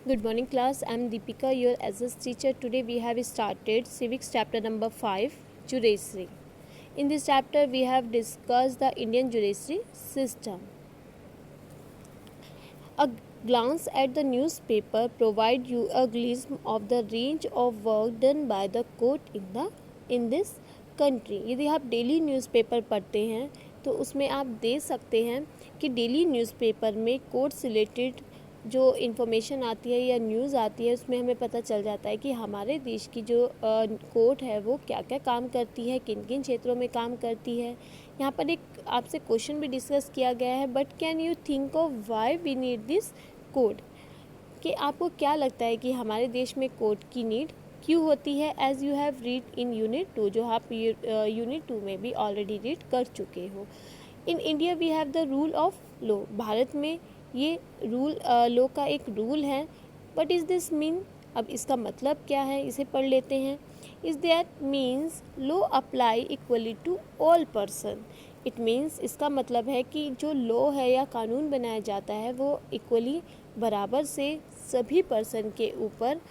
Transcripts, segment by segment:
Good morning class, I am Deepika, your SS teacher. Today we have started civics chapter number 5, judiciary. In this chapter we have discussed the Indian judiciary system. A glance at the newspaper provide you a glimpse of the range of work done by the court in this country. यदि आप daily newspaper पढ़ते हैं तो उसमें आप देख सकते हैं कि डेली न्यूज़पेपर में कोर्ट से रिलेटेड जो इन्फॉर्मेशन आती है या न्यूज़ आती है उसमें हमें पता चल जाता है कि हमारे देश की जो कोर्ट है वो क्या क्या काम करती है, किन किन क्षेत्रों में काम करती है। यहाँ पर एक आपसे क्वेश्चन भी डिस्कस किया गया है, but can you think of why we need this code, कि आपको क्या लगता है कि हमारे देश में कोड की नीड क्यों होती है। As you have read in unit 2, जो आप यूनिट 2 में भी ऑलरेडी रीड कर चुके हो। In India we have the rule of law, Bharat में ये रूल लॉ का एक रूल है। बट इज़ दिस मीन, अब इसका मतलब क्या है, इसे पढ़ लेते हैं। Is that means law apply equally to all person. It means, इसका मतलब है कि जो लॉ है या कानून बनाया जाता है वो इक्वली बराबर से सभी पर्सन के ऊपर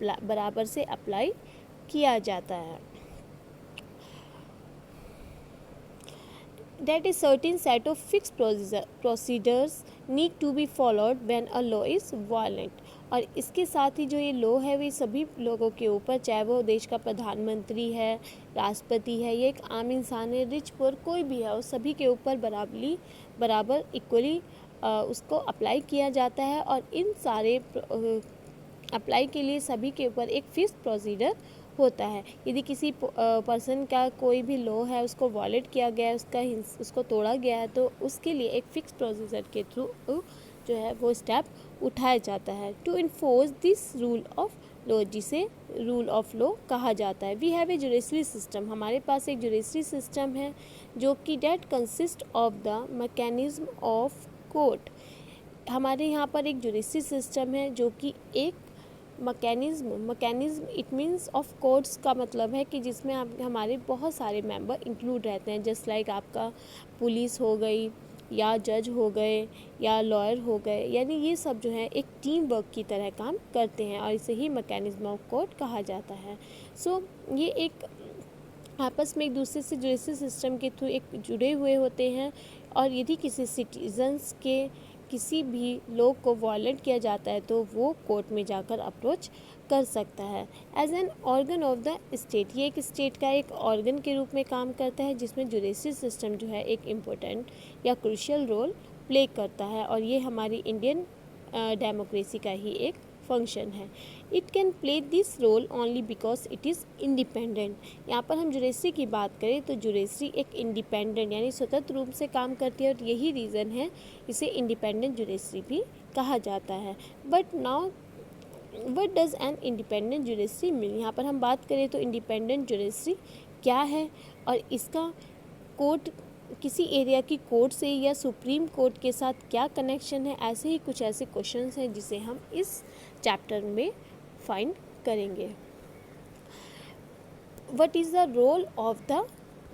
बराबर से अप्लाई किया जाता है। That a certain set of fixed procedures need to be followed when a law is violent। और इसके साथ ही जो ये लॉ है वो सभी लोगों के ऊपर, चाहे वो देश का प्रधानमंत्री है, राष्ट्रपति है, या एक आम इंसान है, रिच पुअर कोई भी है, उस सभी के ऊपर बराबर इक्वली उसको अप्लाई किया जाता है। और इन सारे अप्लाई के लिए सभी के ऊपर एक फिक्स प्रोसीजर होता है। यदि किसी पर्सन का कोई भी लॉ है उसको वॉलेट किया गया है, उसको तोड़ा गया है, तो उसके लिए एक फिक्स प्रोसीजर के थ्रू जो है वो स्टेप उठाया जाता है to enforce this rule of law, जिसे रूल ऑफ लॉ कहा जाता है। We have a judiciary system, हमारे पास एक जुडिशरी सिस्टम है जो कि that consist of the mechanism of court. हमारे यहाँ पर एक जुडिशरी सिस्टम है जो कि एक mechanism it means of courts का मतलब है कि जिसमें आप हमारे बहुत सारे मेंबर इंक्लूड रहते हैं। जस्ट लाइक आपका पुलिस हो गई, या जज हो गए, या लॉयर हो गए, यानी ये सब जो है एक टीम वर्क की तरह काम करते हैं और इसे ही मैकेनिज्म ऑफ कोर्ट कहा जाता है। सो ये एक आपस में एक दूसरे से जुडिशरी सिस्टम के थ्रू एक जुड़े हुए होते हैं। और यदि किसी सिटीजन्स के किसी भी लोग को वॉयलेट किया जाता है तो वो कोर्ट में जाकर अप्रोच कर सकता है। As an organ of the state, ये एक स्टेट का एक ऑर्गन के रूप में काम करता है जिसमें जुडिशरी सिस्टम जो है एक इम्पोर्टेंट या क्रूशियल रोल प्ले करता है। और ये हमारी इंडियन डेमोक्रेसी का ही एक फंक्शन है। It can play this role only because it is independent. यहाँ पर हम जुडिशरी की बात करें तो जुडिशरी एक इंडिपेंडेंट यानी स्वतंत्र रूप से काम करती है, और यही रीज़न है इसे इंडिपेंडेंट जुडिशरी भी कहा जाता है। But now what does N independent judiciary mean, यहाँ पर हम बात करें तो इंडिपेंडेंट जुडिशरी क्या है और इसका कोर्ट किसी एरिया की कोर्ट से या सुप्रीम कोर्ट के साथ क्या कनेक्शन है, ऐसे ही कुछ ऐसे क्वेश्चंस हैं जिसे हम इस चैप्टर में फाइंड करेंगे। What is the role of the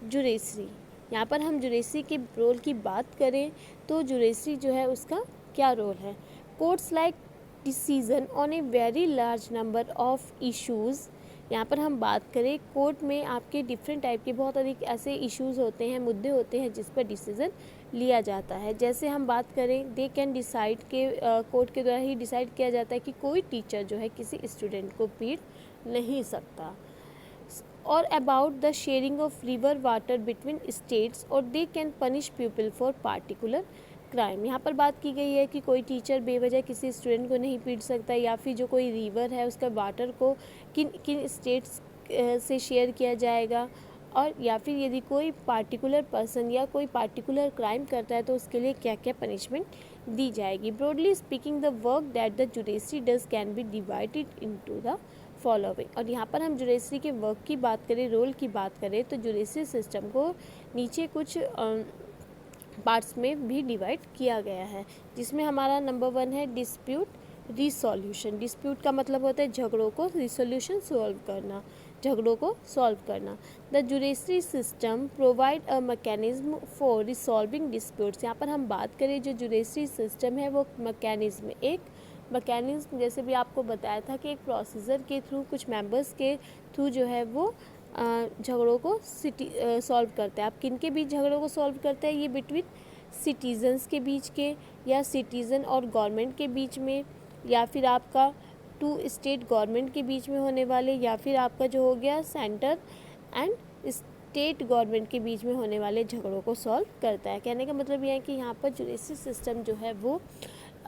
judiciary, यहाँ पर हम जुडिशरी के रोल की बात करें तो जुडिशरी जो है उसका क्या रोल है। Courts like decision on a very large number of issues, यहाँ पर हम बात करें कोर्ट में आपके डिफरेंट टाइप के बहुत अधिक ऐसे इश्यूज़ होते हैं, मुद्दे होते हैं जिस पर डिसीज़न लिया जाता है। जैसे हम बात करें दे कैन डिसाइड के कोर्ट के द्वारा ही डिसाइड किया जाता है कि कोई टीचर जो है किसी स्टूडेंट को पीट नहीं सकता। और about the sharing of river water between states, और they can punish people for particular crime. यहाँ पर बात की गई है कि कोई टीचर बेवजह किसी स्टूडेंट को नहीं पीट सकता, या फिर जो कोई रिवर है उसका वाटर को किन किन स्टेट्स से शेयर किया जाएगा, और या फिर यदि कोई पार्टिकुलर पर्सन या कोई पार्टिकुलर क्राइम करता है तो उसके लिए क्या क्या पनिशमेंट दी जाएगी। Broadly speaking the work that the judiciary does can be divided into the following. और यहाँ पर हम जुडिशरी के वर्क की बात करें, रोल की बात करें, तो जुडिशरी सिस्टम को नीचे कुछ पार्ट्स में भी डिवाइड किया गया है, जिसमें हमारा नंबर 1 है डिस्प्यूट रिसोल्यूशन। डिस्प्यूट का मतलब होता है झगड़ों को, रिसोल्यूशन सॉल्व करना, झगड़ों को सॉल्व करना। The judiciary system provide a mechanism for resolving disputes. यहाँ पर हम बात करें जो जुडिशरी सिस्टम है वो मैकेनिज्म एक मैकेनिज्म जैसे भी आपको बताया था कि एक प्रोसीजर के थ्रू, कुछ मेंबर्स के थ्रू जो है वो झगड़ों को सॉल्व करते हैं। आप किन के बीच झगड़ों को सॉल्व करते हैं? ये बिटवीन सिटीजन्स के बीच के, या सिटीज़न और गवर्नमेंट के बीच में, या फिर आपका टू स्टेट गवर्नमेंट के बीच में होने वाले, या फिर आपका जो हो गया सेंटर एंड स्टेट गवर्नमेंट के बीच में होने वाले झगड़ों को सॉल्व करता है। कहने का मतलब यह है कि यहाँ पर जुडिशरी सिस्टम जो है वो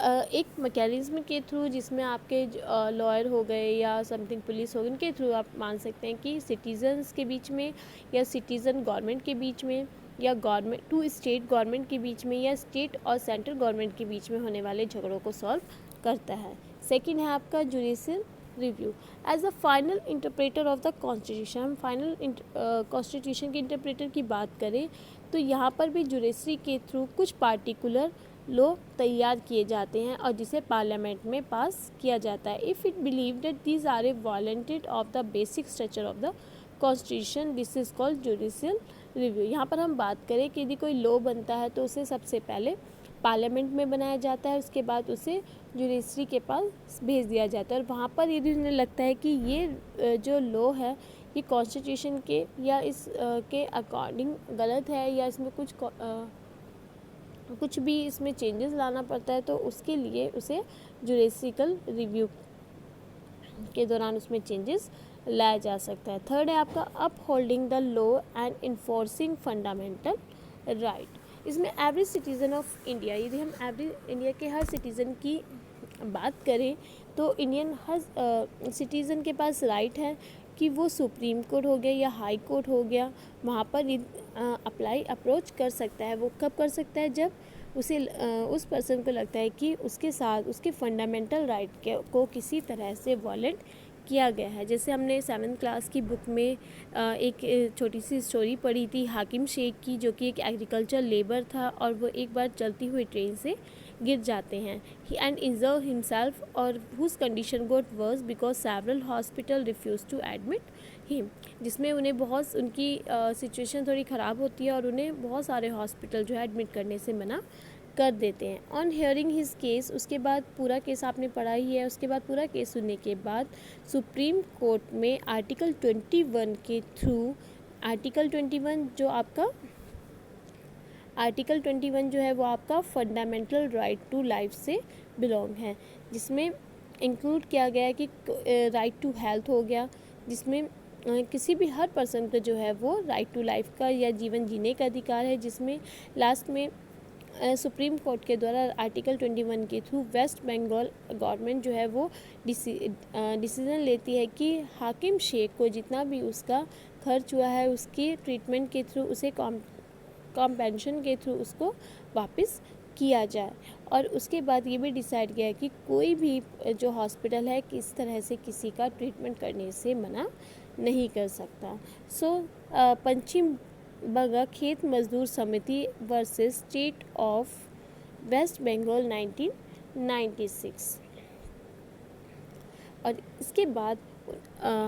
एक मैकेनिज्म के थ्रू, जिसमें आपके लॉयर हो गए या समथिंग पुलिस हो गई, उनके थ्रू आप मान सकते हैं कि सिटीजन्स के बीच में, या सिटीज़न गवर्नमेंट के बीच में, या गवर्नमेंट टू स्टेट गवर्नमेंट के बीच में, या स्टेट और सेंट्रल गवर्नमेंट के बीच में होने वाले झगड़ों को सॉल्व करता है। सेकंड है आपका judicial review as a final interpreter of the constitution. हम फाइनल कॉन्स्टिट्यूशन के इंटरप्रेटर की बात करें तो यहाँ पर भी जुडिशरी के थ्रू कुछ पार्टिकुलर लॉ तैयार किए जाते हैं और जिसे पार्लियामेंट में पास किया जाता है। If it believe that these are a violated of the basic structure of the constitution, this is called judicial review. यहाँ पर हम बात करें कि यदि कोई लॉ बनता है तो उसे सबसे पहले पार्लियामेंट में बनाया जाता है, उसके बाद उसे जुडिशरी के पास भेज दिया जाता है, और वहाँ पर यदि उन्हें लगता है कि ये जो लॉ है ये कॉन्स्टिट्यूशन के या इस के अकॉर्डिंग गलत है, या इसमें कुछ भी इसमें चेंजेस लाना पड़ता है, तो उसके लिए उसे जुडिशियल रिव्यू के दौरान उसमें चेंजेस लाया जा सकता है। थर्ड है आपका upholding the law and enforcing fundamental right. इसमें एवरी सिटीज़न ऑफ इंडिया, यदि हम एवरी इंडिया के हर सिटीज़न की बात करें तो इंडियन हर सिटीज़न के पास राइट है कि वो सुप्रीम कोर्ट हो गया या हाई कोर्ट हो गया, वहाँ पर अप्रोच कर सकता है। वो कब कर सकता है? जब उसे उस पर्सन को लगता है कि उसके साथ उसके फंडामेंटल राइट को किसी तरह से वॉयलेट किया गया है। जैसे हमने 7th क्लास की बुक में एक छोटी सी स्टोरी पढ़ी थी हाकिम शेख की, जो कि एक एग्रीकल्चर लेबर था और वो एक बार चलती हुई ट्रेन से गिर जाते हैं एंड इंजर्ड हिमसेल्फ, और whose condition got worse because several hospital refuse to admit him, जिसमें उन्हें बहुत उनकी सिचुएशन थोड़ी ख़राब होती है और उन्हें बहुत सारे हॉस्पिटल जो है एडमिट करने से मना कर देते हैं। ऑन हियरिंग हिज केस, उसके बाद पूरा केस आपने पढ़ा ही है, उसके बाद पूरा केस सुनने के बाद सुप्रीम कोर्ट में आर्टिकल 21 के थ्रू, आर्टिकल 21 जो आपका आर्टिकल 21 जो है वो आपका फंडामेंटल राइट टू लाइफ से बिलोंग है, जिसमें इंक्लूड किया गया है कि राइट टू हेल्थ हो गया, जिसमें किसी भी हर पर्सन को जो है वो राइट टू लाइफ का या जीवन जीने का अधिकार है, जिसमें लास्ट में सुप्रीम कोर्ट के द्वारा आर्टिकल 21 के थ्रू वेस्ट बंगाल गवर्नमेंट जो है वो डिसीज़न लेती है कि हाकिम शेख को जितना भी उसका खर्च हुआ है उसके ट्रीटमेंट के थ्रू उसे कॉम्पेंशन के थ्रू उसको वापस किया जाए। और उसके बाद ये भी डिसाइड किया कि कोई भी जो हॉस्पिटल है किस तरह से किसी का ट्रीटमेंट करने से मना नहीं कर सकता। पंचिम बंगा Khet Mazdoor Samiti versus state of West Bengal 1996। और इसके बाद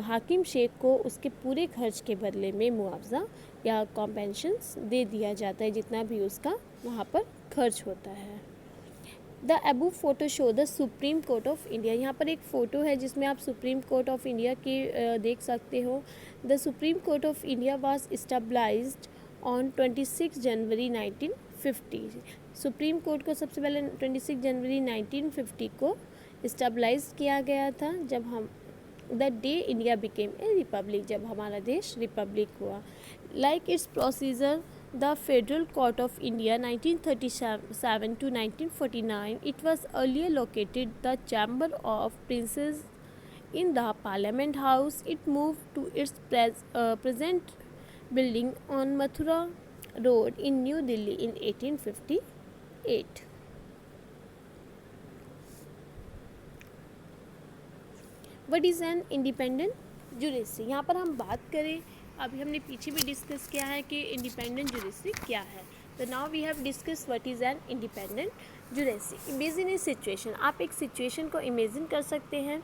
हाकिम शेख को उसके पूरे खर्च के बदले में मुआवजा या कॉम्पेंशंस दे दिया जाता है, जितना भी उसका वहाँ पर खर्च होता है। The above photo show the supreme court of India. यहाँ पर एक फ़ोटो है जिसमें आप सुप्रीम कोर्ट ऑफ इंडिया के देख सकते हो। The supreme court of India was established on 26 January 1950। Supreme court को सबसे पहले 26 जनवरी 1950 को इस्टेब्लाइज किया गया था, जब हम the day India became a Republic, जब हमारा देश रिपब्लिक हुआ। Like it's procedure the federal court of India 1937 to 1949, it was earlier located the Chamber of Princes in the Parliament House. It moved to its present building on Mathura Road in New Delhi in 1858. What is an independent judiciary? यहाँ पर हम बात करें, अभी हमने पीछे भी discuss किया है कि इंडिपेंडेंट जुडिशरी क्या है। तो now we have discuss what is an independent judiciary. Imagine a situation, आप एक सिचुएशन को इमेजिन कर सकते हैं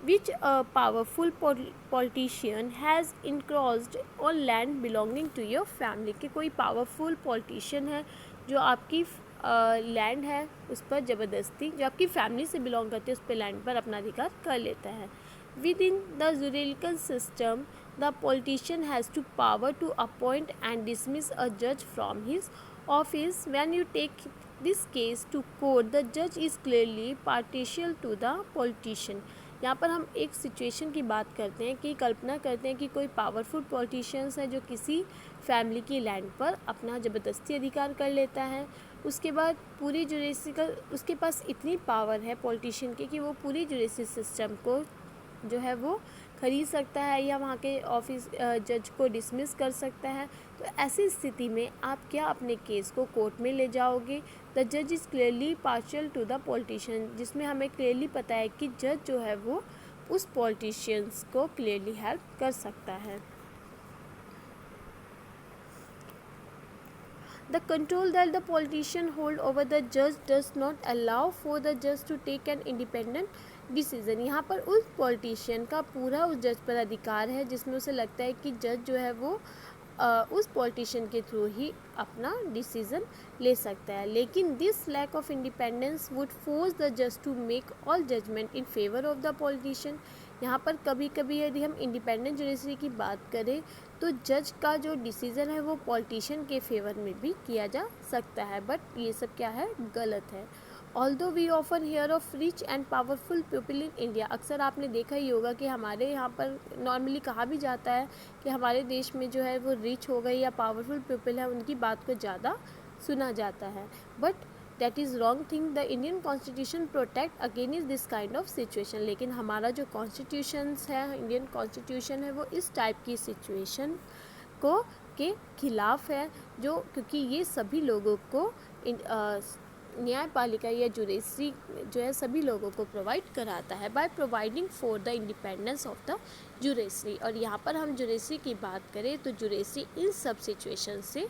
which powerful politician has encroached on land belonging to your family, कि कोई पावरफुल पॉलिटिशियन है जो आपकी लैंड है उस पर ज़बरदस्ती, जो आपकी फैमिली से बिलोंग करती है उस पर लैंड पर अपना अधिकार कर लेता है। Within the juridical system the politician has to power to appoint and dismiss a जज from his office. When you take this case to court the जज is clearly partial to the politician. यहाँ पर हम एक situation की बात करते हैं कि कल्पना करते हैं कि कोई पावरफुल पॉलिटिशियंस है जो किसी फैमिली की लैंड पर अपना ज़बरदस्ती अधिकार कर लेता है। उसके बाद पूरी जुडिशरी का उसके पास इतनी पावर है पॉलिटिशियन की कि वो पूरी जुडिशरी सिस्टम को जो है वो खरीद सकता है या वहाँ के ऑफिस जज को डिसमिस कर सकता है। तो ऐसी स्थिति में आप क्या अपने केस को कोर्ट में ले जाओगे? द जज is clearly partial two the politician, जिसमें हमें क्लियरली पता है कि जज जो है वो उस पॉलिटिशियंस को क्लियरली हेल्प कर सकता है। The control that the politician hold over the judge does not allow for the judge to take an independent decision। यहाँ पर उस पॉलिटिशियन का पूरा उस जज पर अधिकार है जिसमें उसे लगता है कि जज जो है वो उस पॉलिटिशियन के थ्रू ही अपना डिसीज़न ले सकता है। लेकिन this lack of independence would force the जज to make all judgment in favour of the politician. यहाँ पर कभी कभी यदि हम इंडिपेंडेंट जुडिशरी की बात करें तो जज का जो डिसीज़न है वो पॉलिटिशियन के फेवर में भी किया जा सकता है, बट ये सब क्या है, गलत है। Although we often hear of rich and powerful people in India. अक्सर आपने देखा ही होगा कि हमारे यहाँ पर नॉर्मली कहा भी जाता है कि हमारे देश में जो है वो रिच हो गए या पावरफुल पीपल है उनकी बात को ज़्यादा सुना जाता है, but that is wrong thing. The Indian constitution protect against this kind of situation. लेकिन हमारा जो कॉन्स्टिट्यूशंस है, इंडियन कॉन्स्टिट्यूशन है, वो इस टाइप की सिचुएशन को के खिलाफ है, जो क्योंकि ये सभी लोगों को न्यायपालिका या जुडिशरी जो है सभी लोगों को प्रोवाइड कराता है by providing for the independence of the judiciary. और यहाँ पर हम जुडिशरी की बात करें तो जुडिशरी इन सब सिचुएशन से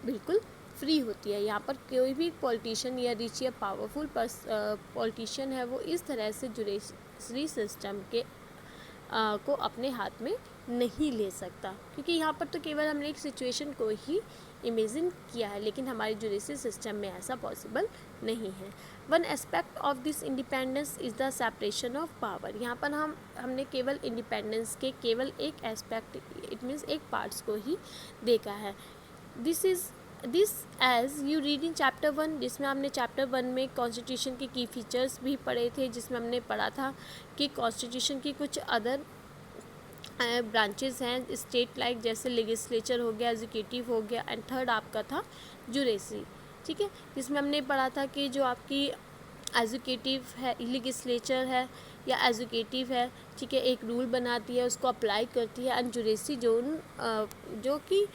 बिल्कुल फ्री होती है। यहाँ पर कोई भी पॉलिटिशियन या रिच या पावरफुल पॉलिटिशियन है वो इस तरह से जुडिशरी सिस्टम के को अपने हाथ में नहीं ले सकता, क्योंकि यहाँ पर तो केवल हमने एक सिचुएशन को ही इमेजिन किया है, लेकिन हमारे जुडिशरी सिस्टम में ऐसा पॉसिबल नहीं है। One aspect of this independence is the separation of power. यहाँ पर हमने केवल इंडिपेंडेंस के केवल एक एस्पेक्ट, इट मीन्स एक पार्ट्स को ही देखा है। This as you read in chapter 1, जिसमें हमने चैप्टर 1 में कॉन्स्टिट्यूशन के की फीचर्स भी पढ़े थे, जिसमें हमने पढ़ा था कि कॉन्स्टिट्यूशन की कुछ अदर ब्रांचेस हैं स्टेट लाइक, जैसे लेजिस्लेचर हो गया, एग्जीक्यूटिव हो गया, एंड थर्ड आपका था जुडिशरी। ठीक है, जिसमें हमने पढ़ा था कि जो आपकी एग्जीक्यूटिव है, लेजिस्लेचर है या एग्जीक्यूटिव है, ठीक है, एक रूल बनाती है, उसको अप्लाई करती है, एंड जुडिशरी जो कि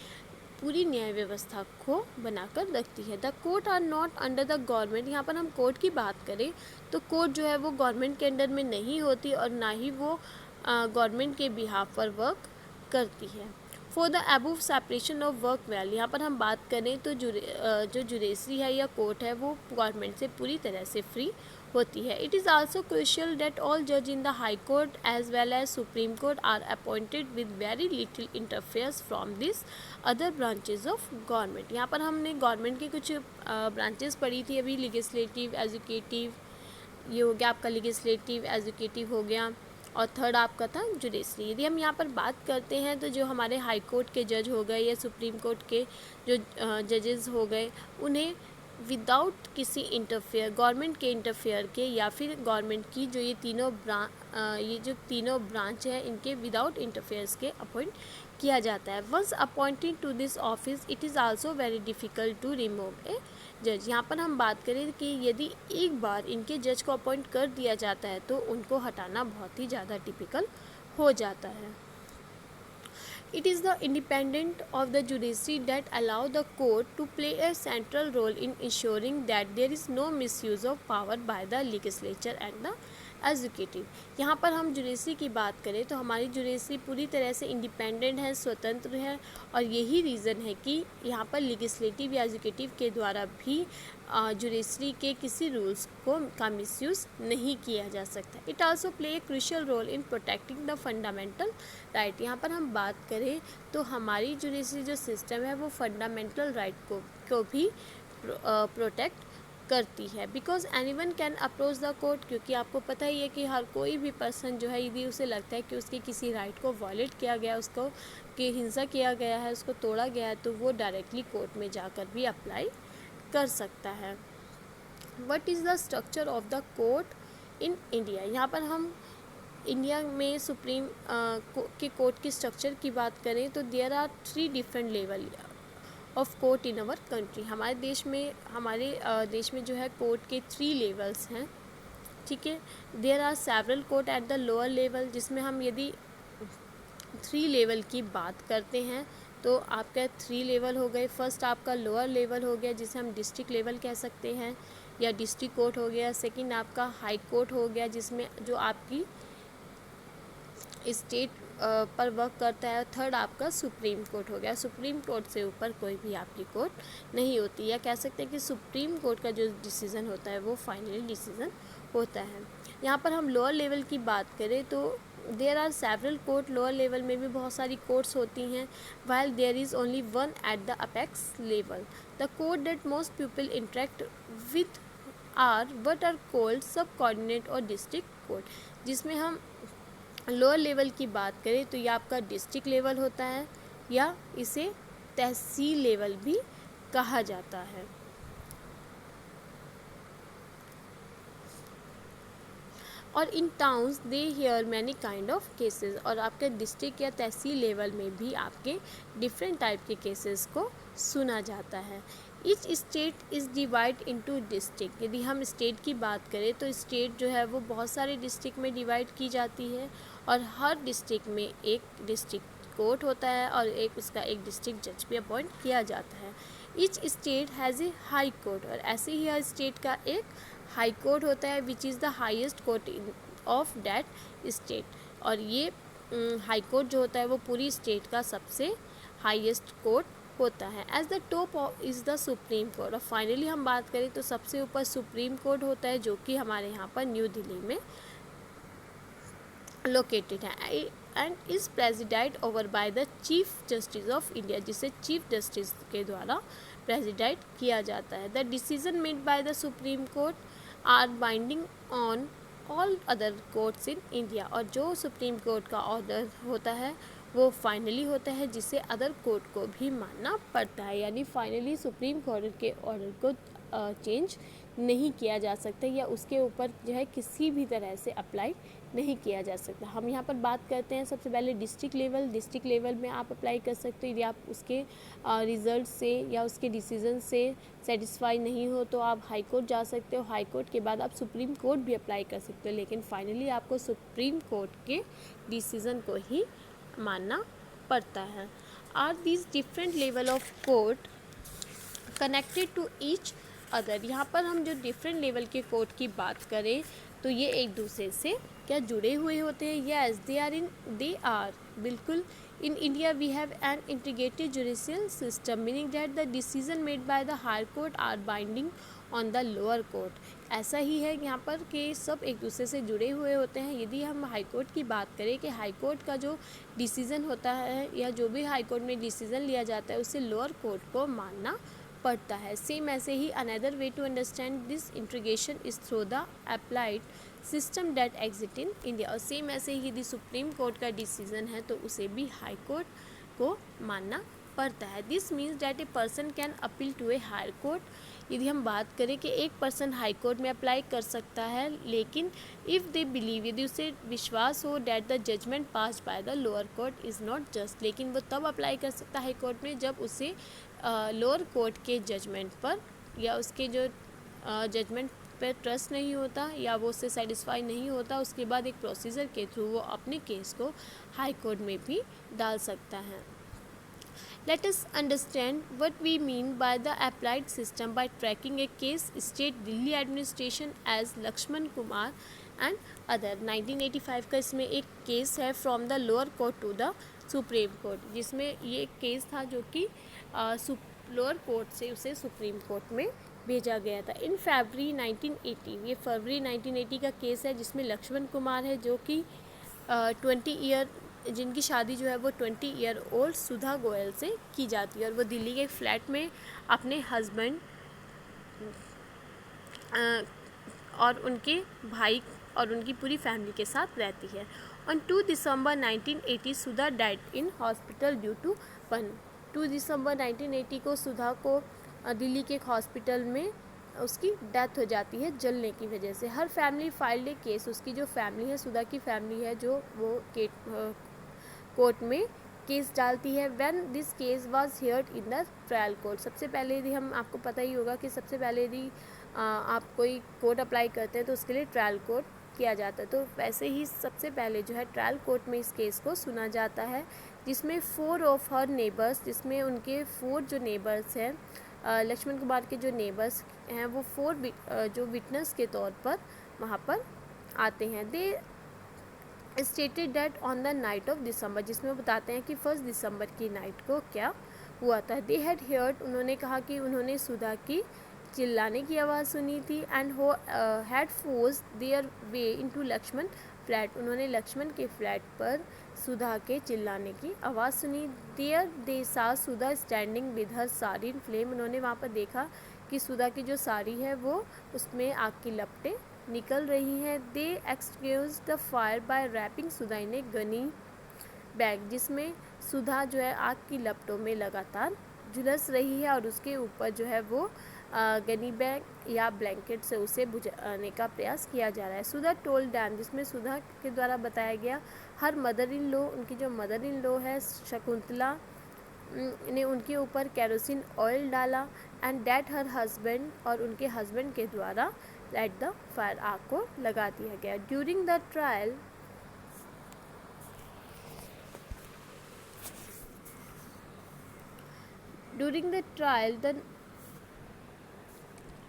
पूरी न्याय व्यवस्था को बनाकर रखती है। The court are not under the government. यहाँ पर हम कोर्ट की बात करें तो कोर्ट जो है वो गवर्नमेंट के अंडर में नहीं होती और ना ही वो गवर्नमेंट के बिहाफ पर वर्क करती है। For the above separation of work well, यहाँ पर हम बात करें तो जो जुडिशरी है या कोर्ट है वो गवर्नमेंट से पूरी तरह से फ्री होती है। It is also crucial that all जज in the high court as well as supreme court are appointed with very little interferes from this other branches of government. यहाँ पर हमने गवर्नमेंट की कुछ ब्रांचेस पढ़ी थी अभी, लेजिस्लेटिव, एग्जीक्यूटिव, ये हो गया आपका लेजिस्लेटिव, एग्जीक्यूटिव हो गया, और थर्ड आपका था जुडिशरी। यदि हम यहाँ पर बात करते हैं तो जो हमारे हाई कोर्ट के जज हो गए या सुप्रीम कोर्ट के जो जजेस हो गए, उन्हें विदाउट किसी इंटरफेयर, गवर्नमेंट के इंटरफेयर के या फिर गवर्नमेंट की जो ये जो तीनों ब्रांच है इनके विदाउट इंटरफेयर्स के अपॉइंट किया जाता है। Once appointed to this office it is also very difficult to remove a जज। यहाँ पर हम बात करें कि यदि एक बार इनके जज को अपॉइंट कर दिया जाता है तो उनको हटाना बहुत ही ज़्यादा टिपिकल हो जाता है। It is the independence of the judiciary that allow the court to play a central role in ensuring that there is no misuse of power by the legislature and the executive. यहाँ पर हम judiciary की बात करें तो हमारी judiciary पूरी तरह से इंडिपेंडेंट है, स्वतंत्र है, और यही रीज़न है कि यहाँ पर लेजिस्लेटिव या एग्जीक्यूटिव के द्वारा भी जुडिशरी के किसी रूल्स का मिसयूज़ नहीं किया जा सकता। It also play a crucial role in protecting the fundamental right. यहाँ पर हम बात करें तो हमारी जुडिशरी जो सिस्टम है वो फंडामेंटल राइट को भी प्रोटेक्ट करती है। Because anyone can approach the court, क्योंकि आपको पता ही है कि हर कोई भी पर्सन जो है यदि उसे लगता है कि उसके किसी राइट को वायलेट किया गया, उसको कि हिंसा किया गया है, उसको तोड़ा गया है, तो वो डायरेक्टली कोर्ट में जाकर भी अप्लाई कर सकता है। What is the structure of the court in India? यहाँ पर हम इंडिया में सुप्रीम के कोर्ट के स्ट्रक्चर की बात करें तो there are 3 different level of court in our country. हमारे देश में जो है कोर्ट के 3 लेवल्स हैं, ठीक है। There are several court at the lower level, जिसमें हम यदि 3 लेवल की बात करते हैं तो आपका 3 लेवल हो गए। फर्स्ट आपका लोअर लेवल हो गया जिसे हम डिस्ट्रिक्ट लेवल कह सकते हैं या डिस्ट्रिक्ट कोर्ट हो गया। सेकंड आपका हाई कोर्ट हो गया जिसमें जो आपकी स्टेट पर वर्क करता है। थर्ड आपका सुप्रीम कोर्ट हो गया। सुप्रीम कोर्ट से ऊपर कोई भी आपकी कोर्ट नहीं होती, या कह सकते हैं कि सुप्रीम कोर्ट का जो डिसीज़न होता है वो फाइनली डिसीज़न होता है। यहाँ पर हम लोअर लेवल की बात करें तो there are several court. Lower level में भी बहुत सारी कोर्ट्स होती हैं, while there is only one at the apex level. The court that most people interact with are what are called subordinate or district court. जिसमें हम lower level की बात करें तो ये आपका डिस्ट्रिक्ट लेवल होता है या इसे तहसील लेवल भी कहा जाता है। और इन towns they hear many kind of cases. और आपके डिस्ट्रिक्ट या तहसील लेवल में भी आपके डिफरेंट टाइप के केसेस को सुना जाता है। Each state is divide into district. यदि हम स्टेट की बात करें तो स्टेट जो है वो बहुत सारे डिस्ट्रिक्ट में डिवाइड की जाती है और हर डिस्ट्रिक्ट में एक डिस्ट्रिक्ट कोर्ट होता है और उसका एक डिस्ट्रिक्ट जज भी अपॉइंट किया जाता है। Each state has a high court. और ऐसे ही हर स्टेट का एक हाई कोर्ट होता है which is the highest court of that state. और ये हाई कोर्ट जो होता है वो पूरी स्टेट का सबसे हाईएस्ट कोर्ट होता है। As the top is the supreme court. और फाइनली हम बात करें तो सबसे ऊपर सुप्रीम कोर्ट होता है जो कि हमारे यहाँ पर न्यू दिल्ली में लोकेटेड है and is presided over by the chief justice of India, जिसे चीफ जस्टिस के द्वारा प्रेसिडाइड किया जाता है। The decision made by the supreme court are binding on all other courts in India. और जो सुप्रीम कोर्ट का ऑर्डर होता है वो फाइनली होता है जिसे अदर कोर्ट को भी मानना पड़ता है। यानी फाइनली सुप्रीम कोर्ट के ऑर्डर को चेंज नहीं किया जा सकता या उसके ऊपर जो है किसी भी तरह से अप्लाई नहीं किया जा सकता। हम यहाँ पर बात करते हैं सबसे पहले डिस्ट्रिक्ट लेवल। डिस्ट्रिक्ट लेवल में आप अप्लाई कर सकते हो। यदि आप उसके रिज़ल्ट से या उसके डिसीज़न से सेटिस्फाई नहीं हो तो आप हाई कोर्ट जा सकते हो। हाई कोर्ट के बाद आप सुप्रीम कोर्ट भी अप्लाई कर सकते हो, लेकिन फाइनली आपको सुप्रीम कोर्ट के डिसीज़न को ही मानना पड़ता है। Are these different level of court connected to each other. यहाँ पर हम जो डिफरेंट लेवल के कोर्ट की बात करें तो ये एक दूसरे से क्या जुड़े हुए होते हैं? यस, दे आर बिल्कुल। In India we have an integrated judicial system meaning that the decision made by the higher court are binding on the lower court. ऐसा ही है यहाँ पर कि सब एक दूसरे से जुड़े हुए होते हैं। यदि हम हाई कोर्ट की बात करें कि हाई कोर्ट का जो डिसीज़न होता है या जो भी हाई कोर्ट में डिसीज़न लिया जाता है उसे लोअर कोर्ट को मानना पड़ता है। सेम ऐसे ही another way to understand this integration is through the applied system that exit in India. और सेम ऐसे ही यदि सुप्रीम कोर्ट का डिसीज़न है तो उसे भी हाई कोर्ट को मानना पड़ता है। This means that a person can appeal to a higher court. यदि हम बात करें कि एक पर्सन हाई कोर्ट में अप्लाई कर सकता है, लेकिन इफ़ दे बिलीव, यदि उसे विश्वास हो that the judgement pass by the lower court is not just, लेकिन वो तब अप्लाई कर सकता है हाई कोर्ट में जब उसे लोअर कोर्ट के जजमेंट पर या उसके जो जजमेंट पर ट्रस्ट नहीं होता या वो उससे सेटिस्फाई नहीं होता। उसके बाद एक प्रोसीजर के थ्रू वो अपने केस को हाई कोर्ट में भी डाल सकता है। Let us understand what we mean by the applied system by tracking a case state Delhi administration as Lakshman Kumar and other। 1985 का इसमें एक केस है from the lower court to the supreme court, जिसमें ये case था जो कि lower court से उसे सुप्रीम कोर्ट में भेजा गया था इन फरवरी 1980। ये फरवरी 1980 का केस है जिसमें लक्ष्मण कुमार है जो कि जिनकी शादी जो है वो 20 ईयर ओल्ड सुधा गोयल से की जाती है और वो दिल्ली के फ्लैट में अपने हस्बैंड और उनके भाई और उनकी पूरी फैमिली के साथ रहती है। On 2 December 1980 Sudha died in hospital due to burn. 2 दिसंबर 1980 को सुधा को दिल्ली के एक हॉस्पिटल में उसकी डेथ हो जाती है जलने की वजह से। हर फैमिली फाइल्ड ए केस, उसकी जो फैमिली है, सुधा की फैमिली है, जो वो कोर्ट में केस डालती है। When this case was heard in the trial court. सबसे पहले यदि हम, आपको पता ही होगा कि सबसे पहले यदि आप कोई कोर्ट अप्लाई करते हैं तो उसके लिए ट्रायल कोर्ट किया जाता है। तो वैसे ही सबसे पहले जो है ट्रायल कोर्ट में इस केस को सुना जाता है, जिसमें 4 ऑफ हर नेबर्स, जिसमें उनके 4 जो नेबर्स हैं, लक्ष्मण कुमार के जो नेबर्स हैं, वो 4 जो विटनेस के तौर पर वहाँ पर आते हैं। They stated that on the night of December, जिसमें वो बताते हैं कि 1 दिसंबर की नाइट को क्या हुआ था। दे हैड हियर्ड, उन्होंने कहा कि उन्होंने सुधा की चिल्लाने की आवाज़ सुनी थी। And who had force their way into Laxman flat, उन्होंने लक्ष्मण के फ्लैट पर सुधा के चिल्लाने की आवाज़ सुनी। There they saw Sudha standing with her sari in flame, उन्होंने वहाँ पर देखा कि सुधा की जो साड़ी है वो उसमें आग की लपटें निकल रही हैं। They excuse the fire by wrapping Sudha in a gunny bag, जिसमें सुधा जो है आग की लपटों में लगातार झुलस रही है और उसके ऊपर जो है वो गनी बैग या ब्लैंकेट से उसे बुझाने का प्रयास किया जा रहा है। सुधा टोल्ड डैम, जिसमें सुधा के द्वारा बताया गया हर मदर इन लॉ, उनकी जो मदर इन लॉ है शकुंतला ने उनके ऊपर केरोसिन ऑयल डाला। एंड डैट हर हस्बैंड, और उनके हस्बैंड के द्वारा लाइट द फायर, आग को लगा दिया गया। During the trial the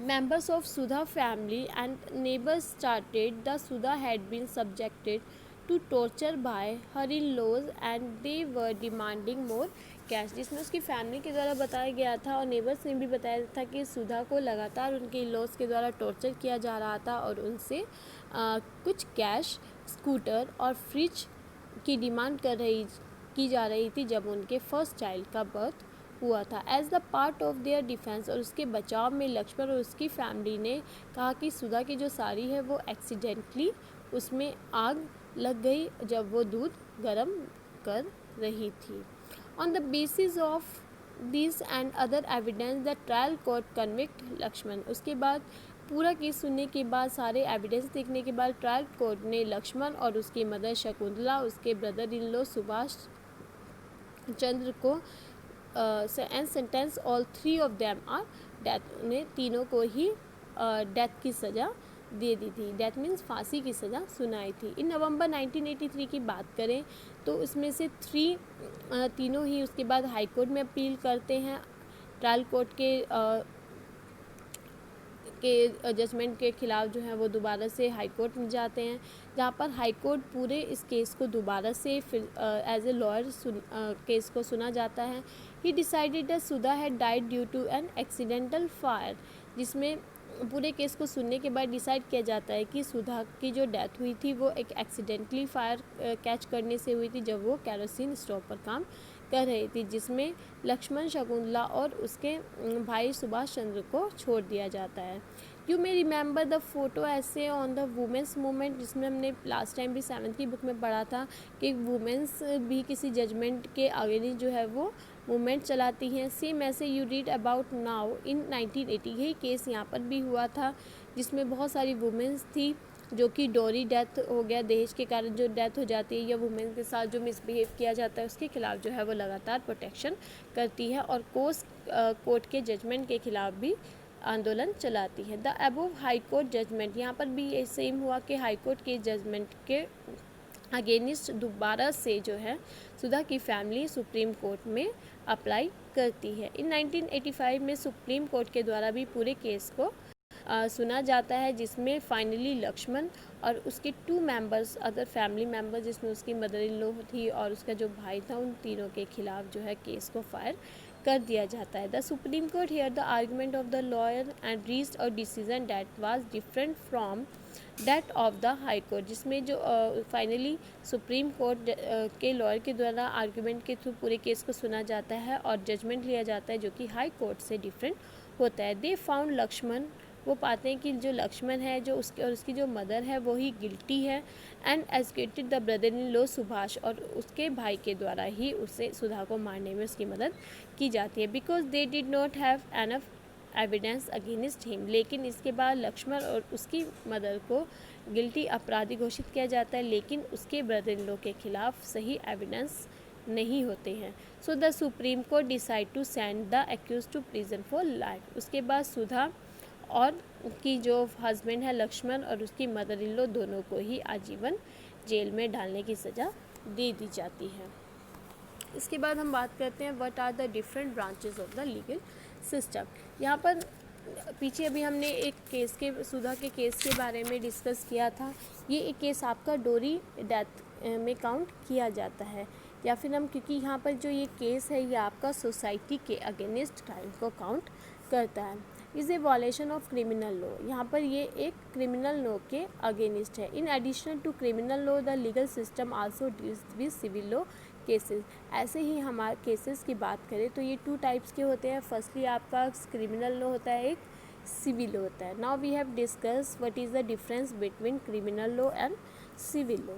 members of Sudha family and neighbors stated that Sudha had been subjected to torture by her in-laws and they were demanding more cash, जिसमें उसकी family के द्वारा बताया गया था और नेबर्स ने भी बताया था कि सुधा को लगातार उनके इन-लॉज के द्वारा टॉर्चर किया जा रहा था और उनसे कुछ कैश, स्कूटर और फ्रिज की डिमांड की जा रही थी जब उनके फर्स्ट चाइल्ड का बर्थ हुआ था। As the part of their defence, और उसके बचाव में लक्ष्मण और उसकी फैमिली ने कहा कि सुधा की जो साड़ी है वो एक्सीडेंटली उसमें आग लग गई जब वो दूध गर्म कर रही थी। On the basis of this and other evidence the trial court convict Laxman, उसके बाद पूरा केस सुनने के बाद, सारे एविडेंस देखने के बाद ट्रायल कोर्ट ने लक्ष्मण और उसकी मदर शकुंतला, उसके brother in law Subhash Chandra को and sentence all 3 of them are death, उन्हें तीनों को ही डेथ की सज़ा दे दी थी। डेथ मीन्स फांसी की सज़ा सुनाई थी। इन नवंबर 1983 की बात करें तो उसमें से तीनों ही उसके बाद हाई कोर्ट में अपील करते हैं। ट्रायल कोर्ट के जजमेंट के खिलाफ जो है वो दोबारा से हाई कोर्ट में जाते हैं, जहाँ पर हाई कोर्ट पूरे इस केस को दोबारा से फिर एज ए लॉयर केस को सुना जाता है। He decided that Sudha had died due to an accidental fire, जिसमें पूरे केस को सुनने के बाद डिसाइड किया जाता है कि सुधा की जो डेथ हुई थी वो एक एक्सीडेंटली फायर कैच करने से हुई थी जब वो केरोसिन स्टोव पर काम कर रही थी, जिसमें लक्ष्मण, शकुंतला और उसके भाई सुभाष चंद्र को छोड़ दिया जाता है। You may remember the photo ऐसे ऑन द वुमेंस मूवमेंट, जिसमें हमने लास्ट टाइम भी 7th की बुक में पढ़ा था कि वुमेंस भी किसी जजमेंट के अगेंस्ट जो है वो मूवमेंट चलाती हैं। सेम ऐसे you read about now in 1980, यही केस यहाँ पर भी हुआ था जिसमें बहुत सारी वुमेंस थी जो कि डोरी डेथ हो गया, दहेज के कारण जो डेथ हो जाती है या वुमेन के साथ जो मिसबिहेव किया जाता है उसके खिलाफ जो है वो लगातार प्रोटेक्शन करती है और कोर्ट के जजमेंट के खिलाफ भी आंदोलन चलाती है। The above high court judgement, यहाँ पर भी ये सेम हुआ कि हाई कोर्ट के जजमेंट के अगेंस्ट दोबारा से जो है सुधा की फैमिली सुप्रीम कोर्ट में अप्लाई करती है। इन 1985 में सुप्रीम कोर्ट के द्वारा भी पूरे केस को सुना जाता है, जिसमें फाइनली लक्ष्मण और उसके 2 मेंबर्स, अदर फैमिली मेंबर्स, जिसमें उसकी मदर इन लॉ थी और उसका जो भाई था, उन तीनों के खिलाफ जो है केस को फायर कर दिया जाता है। The supreme court here the argument of the lawyer and reached a decision that was different from that of the high court, जिसमें जो फाइनली सुप्रीम कोर्ट के लॉयर के द्वारा आर्गुमेंट के थ्रू पूरे केस को सुना जाता है और जजमेंट लिया जाता है जो कि हाई कोर्ट से डिफरेंट होता है। दे फाउंड लक्ष्मण वो पाते हैं कि जो लक्ष्मण है जो उसके और उसकी जो मदर है वो ही गिल्टी है, and educated the brother in law Subhash, और उसके भाई के द्वारा ही उसे सुधा को मारने में उसकी मदद की जाती है, because they did not have enough evidence against him. लेकिन इसके बाद लक्ष्मण और उसकी मदर को गिल्टी अपराधी घोषित किया जाता है, लेकिन उसके ब्रदर इन लॉ के खिलाफ सही एविडेंस नहीं होते हैं। So the supreme court decide to send the accused to prison for life. उसके बाद सुधा और की जो हस्बैंड है लक्ष्मण और उसकी मदर इन लॉ दोनों को ही आजीवन जेल में डालने की सज़ा दे दी जाती है। इसके बाद हम बात करते हैं what are the different branches of the legal system. यहाँ पर पीछे अभी हमने एक केस के सुधा के केस के बारे में डिस्कस किया था। ये एक केस आपका डोरी डेथ में काउंट किया जाता है, या फिर हम क्योंकि यहाँ पर जो ये केस है ये आपका सोसाइटी के अगेंस्ट क्राइम को काउंट करता है। Is a violation of criminal law. यहाँ पर ये एक क्रिमिनल लॉ के अगेंस्ट है। In additional to criminal law the legal system also deals with civil law cases. ऐसे ही हमारे केसेस की बात करें तो ये 2 टाइप्स के होते हैं। फर्स्टली आपका क्रिमिनल लॉ होता है, एक सिविल लॉ होता है। Now we have discuss what is the difference between criminal law and civil law.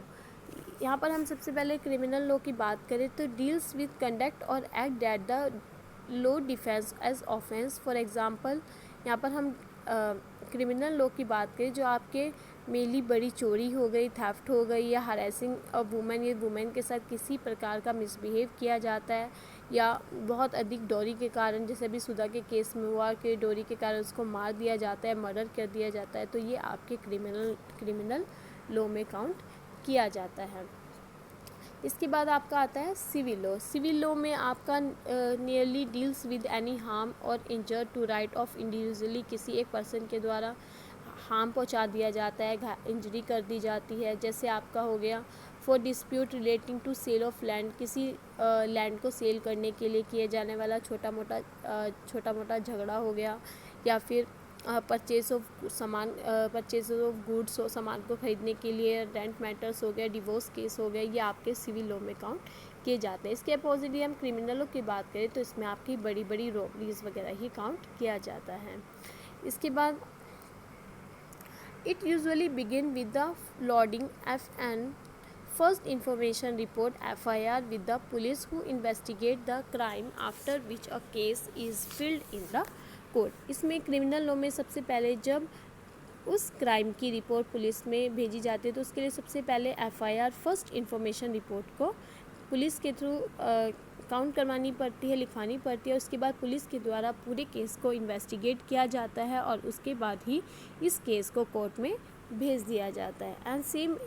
यहाँ पर हम सबसे पहले क्रिमिनल लॉ की बात करें तो deals with conduct or act that the law defines as offence. For example यहाँ पर हम क्रिमिनल लॉ की बात करें जो आपके मेनली बड़ी चोरी हो गई, थेफ्ट हो गई, या हरेसिंग अ वुमेन, या वुमेन के साथ किसी प्रकार का मिसबिहेव किया जाता है, या बहुत अधिक डोरी के कारण, जैसे अभी सुधा के केस में हुआ कि डोरी के कारण उसको मार दिया जाता है, मर्डर कर दिया जाता है, तो ये आपके क्रिमिनल लॉ में काउंट किया जाता है। इसके बाद आपका आता है सिविल लॉ। सिविल लॉ में आपका nearly deals with any harm और इंजर टू राइट ऑफ इंडिविजुअली। किसी एक पर्सन के द्वारा हार्म पहुंचा दिया जाता है, इंजरी कर दी जाती है। जैसे आपका हो गया for dispute relating to sale of land, किसी लैंड को सेल करने के लिए किए जाने वाला छोटा मोटा झगड़ा हो गया, या फिर परचेज ऑफ गुड्स, सामान को खरीदने के लिए रेंट मैटर्स हो गया, डिवोर्स केस हो गया, ये आपके सिविल लॉ में काउंट किए जाते हैं। इसके अपोजिट हम क्रिमिनल लॉ की बात करें तो इसमें आपकी बड़ी बड़ी रॉबरीज वगैरह ही काउंट किया जाता है। इसके बाद it usually begin with the loading FN first information report FIR with the police who investigate the crime after which a case is filled in the court. इसमें क्रिमिनल लॉ में सबसे पहले जब उस क्राइम की रिपोर्ट पुलिस में भेजी जाती है तो उसके लिए सबसे पहले FIR फर्स्ट इंफॉर्मेशन रिपोर्ट को पुलिस के थ्रू काउंट करवानी पड़ती है, लिखवानी पड़ती है। उसके बाद पुलिस के द्वारा पूरे केस को इन्वेस्टिगेट किया जाता है और उसके बाद ही इस केस को कोर्ट में भेज दिया जाता है। एंड सेम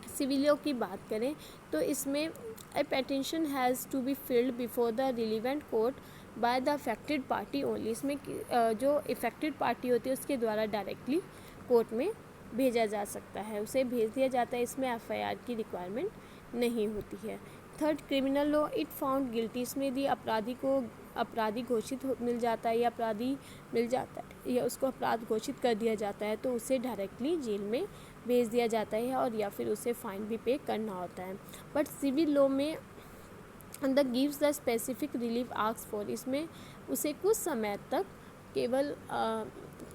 सिविल लॉ की बात करें तो इसमें a petition has to be filed before the relevant court by the affected party only. इसमें जो अफेक्टेड पार्टी होती है उसके द्वारा डायरेक्टली कोर्ट में भेजा जा सकता है, उसे भेज दिया जाता है। इसमें FIR की रिक्वायरमेंट नहीं होती है। Third criminal law it found guilty. इसमें यदि अपराधी को अपराधी घोषित मिल जाता है या अपराधी मिल जाता है या उसको अपराध घोषित कर दिया जाता है तो उसे डायरेक्टली जेल में भेज दिया जाता है और या फिर उसे फाइन भी पे करना होता है। बट सिविल लॉ में the gives the specific relief ask for. इसमें उसे कुछ समय तक केवल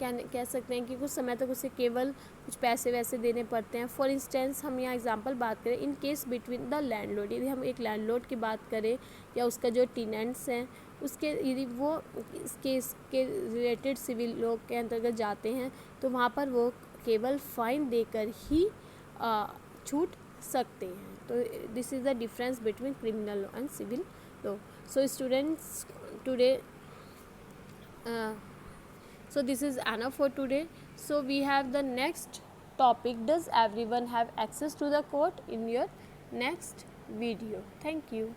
कह सकते हैं कि कुछ समय तक उसे केवल कुछ पैसे वैसे देने पड़ते हैं। फॉर इंस्टेंस हम यहाँ एग्जांपल बात करें in case between the landlord, यदि हम एक लैंडलॉर्ड की बात करें या उसका जो टेनेंट्स हैं उसके यदि वो इस केस के रिलेटेड सिविल लॉ के अंतर्गत जाते हैं तो वहाँ पर वो केवल फाइन देकर ही छूट सकते हैं। तो this is the difference between criminal law and civil law. So students today so this is enough for today. So we have the next topic, does everyone have access to the court, in your next video. Thank you.